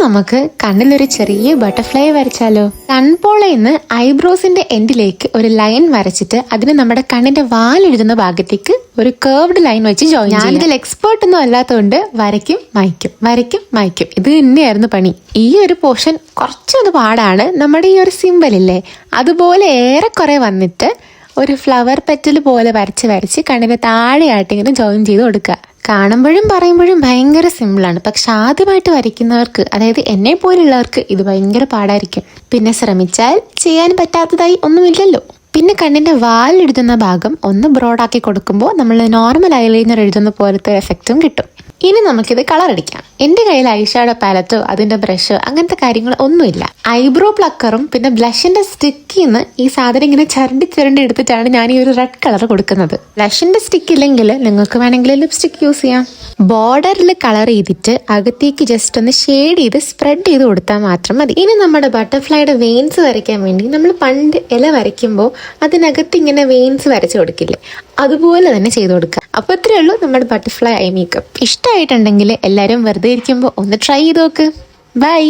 നമുക്ക് കണ്ണിലൊരു ചെറിയ ബട്ടർഫ്ലൈ വരച്ചാലോ? കൺപോളയിൽ നിന്ന് ഐബ്രോസിന്റെ എൻഡിലേക്ക് ഒരു ലൈൻ വരച്ചിട്ട് അതിന് നമ്മുടെ കണ്ണിന്റെ വാലെഴുതുന്ന ഭാഗത്തേക്ക് ഒരു കേർവ്ഡ് ലൈൻ വെച്ച് ജോയിൻ ചെയ്യാം. ഞാനിതിൽ എക്സ്പേർട്ട് ഒന്നും അല്ലാത്തതുകൊണ്ട് വരയ്ക്കും മായ്ക്കും ഇത് തന്നെയായിരുന്നു പണി. ഈ ഒരു പോർഷൻ കുറച്ചൊന്ന് പാടാണ്. നമ്മുടെ ഈ ഒരു സിമ്പൽ ഇല്ലേ, അതുപോലെ ഏറെക്കുറെ വന്നിട്ട് ഒരു ഫ്ലവർ പെറ്റൽ പോലെ വരച്ച് കണ്ണിന്റെ താഴെയായിട്ട് ഇങ്ങനെ ജോയിൻ ചെയ്ത് കൊടുക്കുക. കാണുമ്പോഴും പറയുമ്പോഴും ഭയങ്കര സിമ്പിളാണ്, പക്ഷെ ആദ്യമായിട്ട് വരയ്ക്കുന്നവർക്ക്, അതായത് എന്നെ പോലുള്ളവർക്ക് ഇത് ഭയങ്കര പാടായിരിക്കും. പിന്നെ ശ്രമിച്ചാൽ ചെയ്യാൻ പറ്റാത്തതായി ഒന്നുമില്ലല്ലോ. പിന്നെ കണ്ണിന്റെ വാലെഴുതുന്ന ഭാഗം ഒന്ന് ബ്രോഡാക്കി കൊടുക്കുമ്പോൾ നമ്മൾ നോർമൽ ഐലൈനർ എഴുതുന്ന പോലത്തെ എഫക്റ്റും കിട്ടും. ഇനി നമുക്കിത് കളർ അടിക്കാം. എൻ്റെ കയ്യിൽ ഐഷാഡോ പാലറ്റോ അതിന്റെ ബ്രഷോ അങ്ങനത്തെ കാര്യങ്ങൾ ഒന്നുമില്ല. ഐബ്രോ പ്ലക്കറും പിന്നെ ബ്ലഷിന്റെ സ്റ്റിക്കിന്ന് ഈ സാധനം ഇങ്ങനെ ചരണ്ടി എടുത്തിട്ടാണ് ഞാൻ ഈ ഒരു റെഡ് കളർ കൊടുക്കുന്നത്. ബ്ലഷിന്റെ സ്റ്റിക്ക് ഇല്ലെങ്കിൽ നിങ്ങൾക്ക് വേണമെങ്കിൽ ലിപ്സ്റ്റിക് യൂസ് ചെയ്യാം. ബോർഡറിൽ കളർ ചെയ്തിട്ട് അകത്തേക്ക് ജസ്റ്റ് ഒന്ന് ഷെയ്ഡ് ചെയ്ത് സ്പ്രെഡ് ചെയ്ത് കൊടുത്താൽ മാത്രം മതി. ഇനി നമ്മുടെ ബട്ടർഫ്ലൈയുടെ വെയിൻസ് വരയ്ക്കാൻ വേണ്ടി നമ്മൾ പണ്ട് ഇല വരയ്ക്കുമ്പോൾ അതിനകത്ത് ഇങ്ങനെ വെയിൻസ് വരച്ച് കൊടുക്കില്ലേ, അതുപോലെ തന്നെ ചെയ്ത് കൊടുക്കുക. അപ്പോൾ ഇത്രയേ ഉള്ളൂ നമ്മുടെ ബട്ടർഫ്ലൈ ഐ മേക്കപ്പ്. ഇഷ്ടമായിട്ടുണ്ടെങ്കിൽ എല്ലാവരും വെറുതെ ഇരിക്കുമ്പോൾ ഒന്ന് ട്രൈ ചെയ്ത് നോക്ക്. ബൈ.